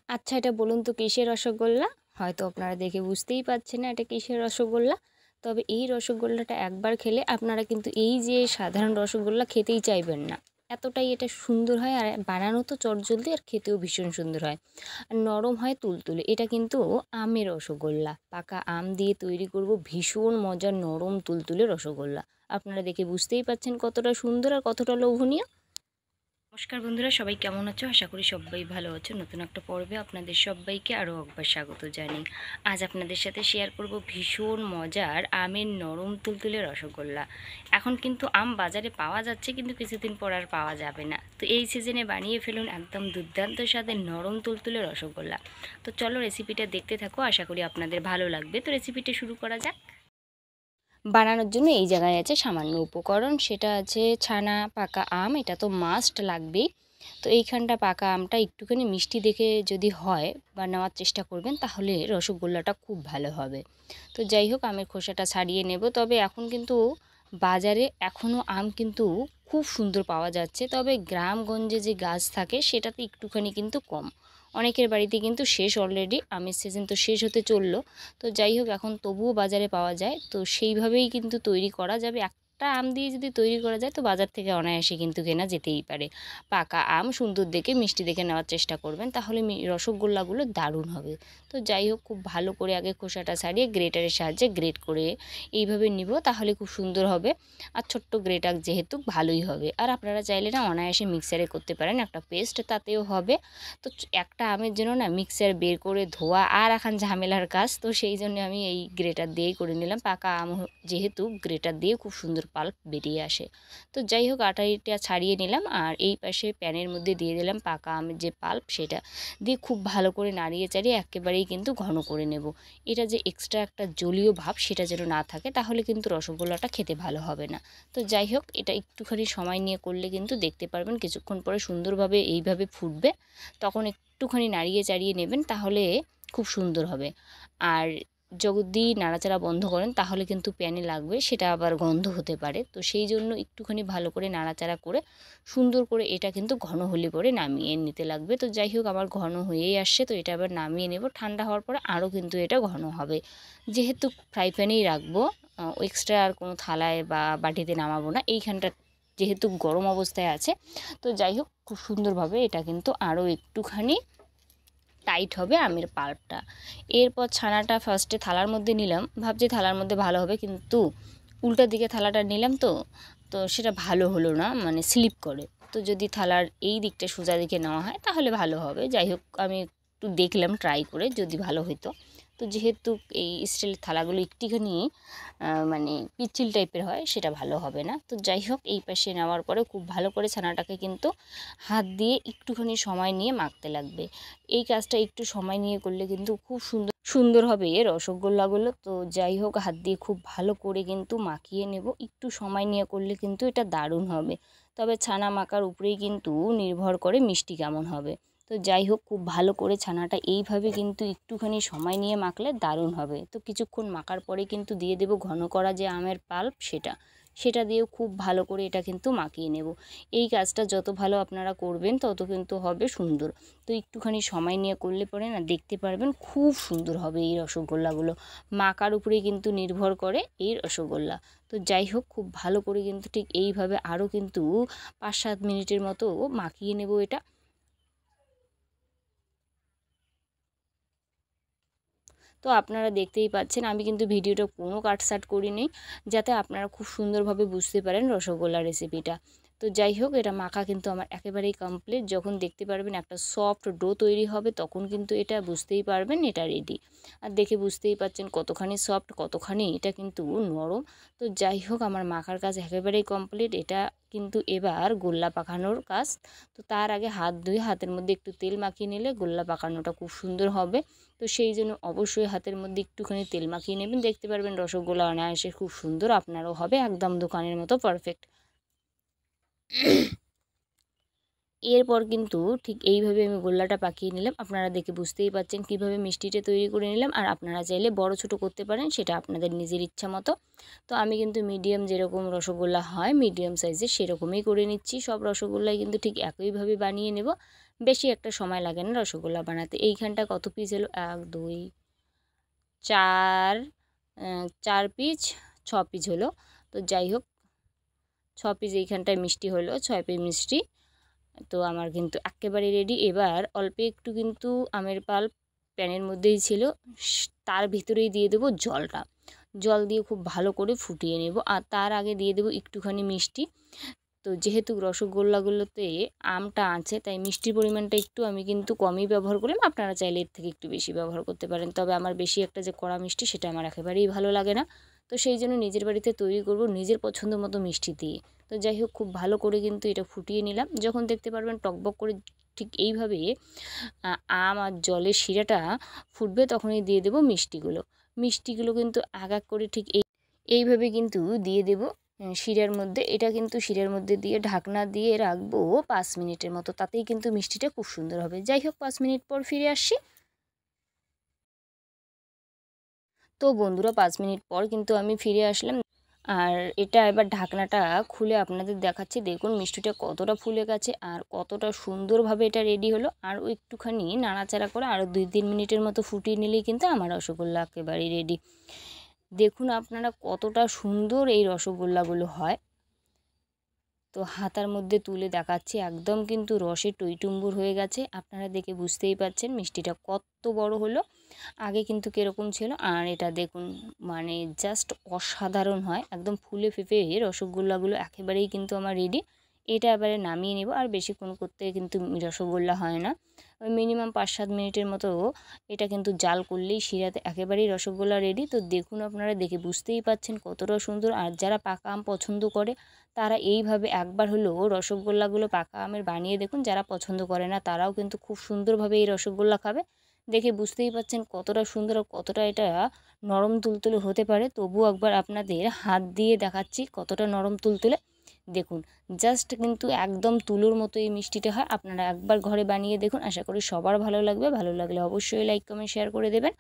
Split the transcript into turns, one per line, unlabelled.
আচ্ছা, এটা বলুন তো কিসের রসগোল্লা? হয়তো আপনারা দেখে বুঝতেই পারছেন না এটা কিসের রসগোল্লা। তবে এই রসগোল্লাটা একবার খেলে আপনারা কিন্তু এই যে সাধারণ রসগোল্লা খেতেই চাইবেন না। এতটাই এটা সুন্দর হয়, আর বানানো তো চটজলদি, আর খেতেও ভীষণ সুন্দর হয়। আর নরম হয় তুলতুলে। এটা কিন্তু আমের রসগোল্লা। পাকা আম দিয়ে তৈরি করব ভীষণ মজার নরম তুলতুলে রসগোল্লা। আপনারা দেখে বুঝতেই পারছেন কতটা সুন্দর আর কতটা লোভনীয়। নমস্কার বন্ধুরা, সবাই কেমন আছো? আশা করি সবাই ভালো আছো। নতুন একটা পর্বে আপনাদের সবাইকে আরও একবার স্বাগত জানাই। আজ আপনাদের সাথে শেয়ার করব ভীষণ মজার আমের নরম তুলতুলে রসগোল্লা। এখন কিন্তু আম বাজারে পাওয়া যাচ্ছে, কিন্তু কিছুদিন পর আর পাওয়া যাবে না। তো এই সিজনে বানিয়ে ফেলুন একদম দুর্দান্ত স্বাদের নরম তুলতুলে রসগোল্লা। তো চলো রেসিপিটা দেখতে থাকো, আশা করি আপনাদের ভালো লাগবে। তো রেসিপিটা শুরু করা যাক। বানানোর জন্য এই জায়গায় আছে সামান্য উপকরণ, সেটা আছে ছানা, পাকা আম, এটা তো মাস্ট লাগবেই। তো এইখানটা পাকা আমটা একটুখানি মিষ্টি দেখে যদি হয় বা নেওয়ার চেষ্টা করবেন, তাহলে রসগোল্লাটা খুব ভালো হবে। তো যাই হোক, আমের খোসাটা ছাড়িয়ে নেব। তবে এখন কিন্তু বাজারে এখনও আম কিন্তু খুব সুন্দর পাওয়া যাচ্ছে, তবে গ্রামগঞ্জে যে গাছ থাকে সেটাতে একটুখানি কিন্তু কম। অনেকের বাড়িতে কিন্তু শেষ অলরেডি, আমের সিজন তো শেষ হতে চললো। তো যাই হোক, এখন তবুও বাজারে পাওয়া যায়, তো সেইভাবেই কিন্তু তৈরি করা যাবে। একটা আম দিয়ে যদি তৈরি করা যায়, তো বাজার থেকে অনায়াসে কিন্তু কেনা যেতেই পারে। পাকা আম সুন্দর দেখে মিষ্টি দেখে নেওয়ার চেষ্টা করবেন, তাহলে রসগোল্লাগুলো দারুণ হবে। তো যাই হোক, খুব ভালো করে আগে খোসাটা ছাড়িয়ে গ্রেটারের সাহায্যে গ্রেট করে এইভাবে নিব, তাহলে খুব সুন্দর হবে। আর ছোট্ট গ্রেটার যেহেতু ভালোই হবে। আর আপনারা চাইলে না অনায়াসে মিক্সারে করতে পারেন একটা পেস্ট, তাতেও হবে। তো একটা আমের জন্য না মিক্সার বের করে ধোয়া আর এখন ঝামেলার কাজ, তো সেই জন্য আমি এই গ্রেটার দিয়েই করে নিলাম। পাকা আম যেহেতু গ্রেটার দিয়ে খুব সুন্দর পাল্প বেরিয়ে আসে। তো যাই হোক, আটাইটা ছাড়িয়ে নিলাম, আর এই পাশে প্যানের মধ্যে দিয়ে দিলাম পাকা আমের যে পাল্প, সেটা দিয়ে খুব ভালো করে নাড়িয়ে চাড়িয়ে একেবারেই কিন্তু ঘন করে নেব। এটা যে এক্সট্রা একটা জলীয় ভাব সেটা যেন না থাকে, তাহলে কিন্তু রসগোল্লাটা খেতে ভালো হবে না। তো যাই হোক, এটা একটুখানি সময় নিয়ে করলে কিন্তু দেখতে পারবেন কিছুক্ষণ পরে সুন্দরভাবে এইভাবে ফুটবে। তখন একটুখানি নাড়িয়ে চাড়িয়ে নেবেন, তাহলে খুব সুন্দর হবে। আর যদি নাড়াচাড়া বন্ধ করেন, তাহলে কিন্তু প্যানে লাগবে, সেটা আবার গন্ধ হতে পারে। তো সেই জন্য একটুখানি ভালো করে নাড়াচাড়া করে সুন্দর করে এটা কিন্তু ঘন হলে পরে নামিয়ে নিতে লাগবে। তো যাই হোক, আমার ঘন হয়েই আসছে, তো এটা আবার নামিয়ে নেব। ঠান্ডা হওয়ার পরে আরও কিন্তু এটা ঘন হবে। যেহেতু ফ্রাই প্যানেই রাখবো, এক্সট্রা আর কোনো থালায় বা বাটিতে নামাবো না, এইখানটা যেহেতু গরম অবস্থায় আছে। তো যাই হোক, খুব সুন্দরভাবে এটা কিন্তু আরও একটুখানি টাইট হবে আমের পাল্পটা। এরপর ছানাটা ফার্স্টে থালার মধ্যে নিলাম, ভাবছি থালার মধ্যে ভালো হবে, কিন্তু উল্টা দিকে থালাটা নিলাম, তো তো সেটা ভালো হলো না, মানে স্লিপ করে। তো যদি থালার এই দিকটা সোজা দিকে নেওয়া হয়, তাহলে ভালো হবে। যাই হোক, আমি একটু দেখলাম ট্রাই করে, যদি ভালো হতো। তো যেহেতু এই স্টিলের থালাগুলো একটুখানি মানে পিচ্ছিল টাইপের হয়, সেটা ভালো হবে না। তো যাই হোক, এই পাশে নেওয়ার পরে খুব ভালো করে ছানাটাকে কিন্তু হাত দিয়ে একটুখানি সময় নিয়ে মাখতে লাগবে। এই কাজটা একটু সময় নিয়ে করলে কিন্তু খুব সুন্দর সুন্দর হবে এর রসগোল্লাগুলো। তো যাই হোক, হাত দিয়ে খুব ভালো করে কিন্তু মাখিয়ে নেব। একটু সময় নিয়ে করলে কিন্তু এটা দারুণ হবে। তবে ছানা মাখার উপরেই কিন্তু নির্ভর করে মিষ্টি কেমন হবে। তো যাই হোক, খুব ভালো করে ছানাটা এইভাবে কিন্তু একটুখানি সময় নিয়ে মাখলে দারুণ হবে। তো কিছুক্ষণ মাখার পরে কিন্তু দিয়ে দেব ঘন করা যে আমের পাল্প, সেটা দিয়েও খুব ভালো করে এটা কিন্তু মাখিয়ে নেব। এই কাজটা যত ভালো আপনারা করবেন, তত কিন্তু হবে সুন্দর। তো একটুখানি সময় নিয়ে করলে পরে না দেখতে পারবেন খুব সুন্দর হবে এই রসগোল্লাগুলো। মাখার উপরেই কিন্তু নির্ভর করে এই রসগোল্লা। তো যাই হোক, খুব ভালো করে কিন্তু ঠিক এইভাবে আরও কিন্তু 5-7 মিনিটের মতো মাখিয়ে নেব এটা। তো আপনারা দেখতেই পাচ্ছেন, আমি কিন্তু ভিডিওটা কোনো কাটছাট করিনি, যাতে আপনারা খুব সুন্দরভাবে বুঝতে পারেন রসগোল্লা রেসিপিটা। তো যাই হোক, এটা মাখা কিন্তু আমার একেবারেই কমপ্লিট। যখন দেখতে পারবেন একটা সফট ডো তৈরি হবে, তখন কিন্তু এটা বুঝতেই পারবেন এটা রেডি। আর দেখে বুঝতেই পাচ্ছেন কতখানি সফট, কতখানি এটা কিন্তু নরম। তো যাই হোক, আমার মাখার কাজ একেবারেই কমপ্লিট। এটা কিন্তু এবার গোল্লা পাকানোর কাজ। তো তার আগে হাত ধুয়ে হাতের মধ্যে একটু তেল মাখিয়ে নিলে গোল্লা পাকানোটা খুব সুন্দর হবে। তো সেই জন্য অবশ্যই হাতের মধ্যে একটুখানি তেল মাখিয়ে নেবেন, দেখতে পারবেন রসগোল্লা অনায়াসে খুব সুন্দর আপনারও হবে, একদম দোকানের মতো পারফেক্ট। এরপর কিন্তু ঠিক এইভাবে আমি গোল্লাটা পাকিয়ে নিলাম। আপনারা দেখে বুঝতেই পাচ্ছেন কীভাবে মিষ্টিটা তৈরি করে নিলাম। আর আপনারা চাইলে বড় ছোট করতে পারেন, সেটা আপনাদের নিজের ইচ্ছা মতো। তো আমি কিন্তু মিডিয়াম যেরকম রসগোল্লা হয় মিডিয়াম সাইজের, সেরকমই করে নিচ্ছি। সব রসগোল্লাই কিন্তু ঠিক একইভাবে বানিয়ে নেব। বেশি একটা সময় লাগে না রসগোল্লা বানাতে। এইখানটা কত পিস হলো, 1 2 4 4 পিস 6 পিস হলো। তো যাই হোক 6 পিস এইখানটায় মিষ্টি হলো, 6 পিস মিষ্টি। তো আমার কিন্তু একেবারে রেডি। এবার অল্প একটু কিন্তু আমের পাল্প প্যানের মধ্যেই ছিল, তার ভিতরেই দিয়ে দেবো জলটা। জল দিয়ে খুব ভালো করে ফুটিয়ে নেব, আর তার আগে দিয়ে দেবো একটুখানি মিষ্টি। তো যেহেতু রসগোল্লাগুলোতে আমটা আছে, তাই মিষ্টির পরিমাণটা একটু আমি কিন্তু কমই ব্যবহার করলাম। আপনারা চাইলে এর থেকে একটু বেশি ব্যবহার করতে পারেন, তবে আমার বেশি একটা যে কড়া মিষ্টি সেটা আমার একেবারেই ভালো লাগে না। তো সেই জন্য নিজের বাড়িতে তৈরি করব নিজের পছন্দ মতো মিষ্টি দিয়ে। তো যাই হোক খুব ভালো করে কিন্তু এটা ফুটিয়ে নিলাম। যখন দেখতে পারবেন টকবক করে ঠিক এইভাবে আম আর জলের শিরাটা ফুটবে, তখনই দিয়ে দেবো মিষ্টিগুলো। মিষ্টিগুলো কিন্তু এক এক করে ঠিক এইভাবে কিন্তু দিয়ে দেবো শিরার মধ্যে। এটা কিন্তু শিরার মধ্যে দিয়ে ঢাকনা দিয়ে রাখবো 5 মিনিটের মতো, তাতেই কিন্তু মিষ্টিটা খুব সুন্দর হবে। যাই হোক 5 মিনিট পর ফিরে আসছি। তো বন্ধুরা 5 মিনিট পর কিন্তু আমি ফিরে আসলাম, আর এটা এবার ঢাকনাটা খুলে আপনাদের দেখাচ্ছি। দেখুন মিষ্টিটা কতটা ফুলে গেছে আর কতটা সুন্দরভাবে এটা রেডি হলো। আর একটুখানি নাড়াচাড়া করে আরও 2-3 মিনিটের মতো ফুটিয়ে নিলেই কিন্তু আমার রসগোল্লা একেবারে রেডি। দেখুন আপনারা কতটা সুন্দর এই রসগোল্লাগুলো হয়। তো হাতার মধ্যে তুলে দেখাচ্ছি, একদম কিন্তু রসে টইটুম্বুর হয়ে গেছে। আপনারা দেখে বুঝতেই পারছেন মিষ্টিটা কত বড় হলো, আগে কিন্তু কীরকম ছিল আর এটা দেখুন, মানে জাস্ট অসাধারণ হয়। একদম ফুলে ফেঁপে রসগোল্লাগুলো একেবারেই কিন্তু আমার রেডি। এটা এবারে নামিয়ে নেব। আর বেশিক্ষণ করতে কিন্তু রসগোল্লা হয় না, ওই মিনিমাম 5-7 মিনিটের মতো এটা কিন্তু জাল করলেই শিরাতে একেবারেই রসগোল্লা রেডি। তো দেখুন আপনারা দেখে বুঝতেই পাচ্ছেন কতটা সুন্দর। আর যারা পাকা আম পছন্দ করে তারা এইভাবে একবার হলেও রসগোল্লাগুলো পাকা আমের বানিয়ে দেখুন। যারা পছন্দ করে না তারাও কিন্তু খুব সুন্দরভাবে এই রসগোল্লা খাবে। দেখে বুঝতেই পাচ্ছেন কতটা সুন্দর আর কতটা এটা নরম তুলতুলে হতে পারে। তবুও একবার আপনাদের হাত দিয়ে দেখাচ্ছি কতটা নরম তুলতুলে। দেখুন জাস্ট কিন্তু একদম তুলোর মতো এই মিষ্টিটা হয়। আপনারা একবার ঘরে বানিয়ে দেখুন, আশা করি সবার ভালো লাগবে। ভালো লাগলে অবশ্যই লাইক কমেন্ট শেয়ার করে দেবেন।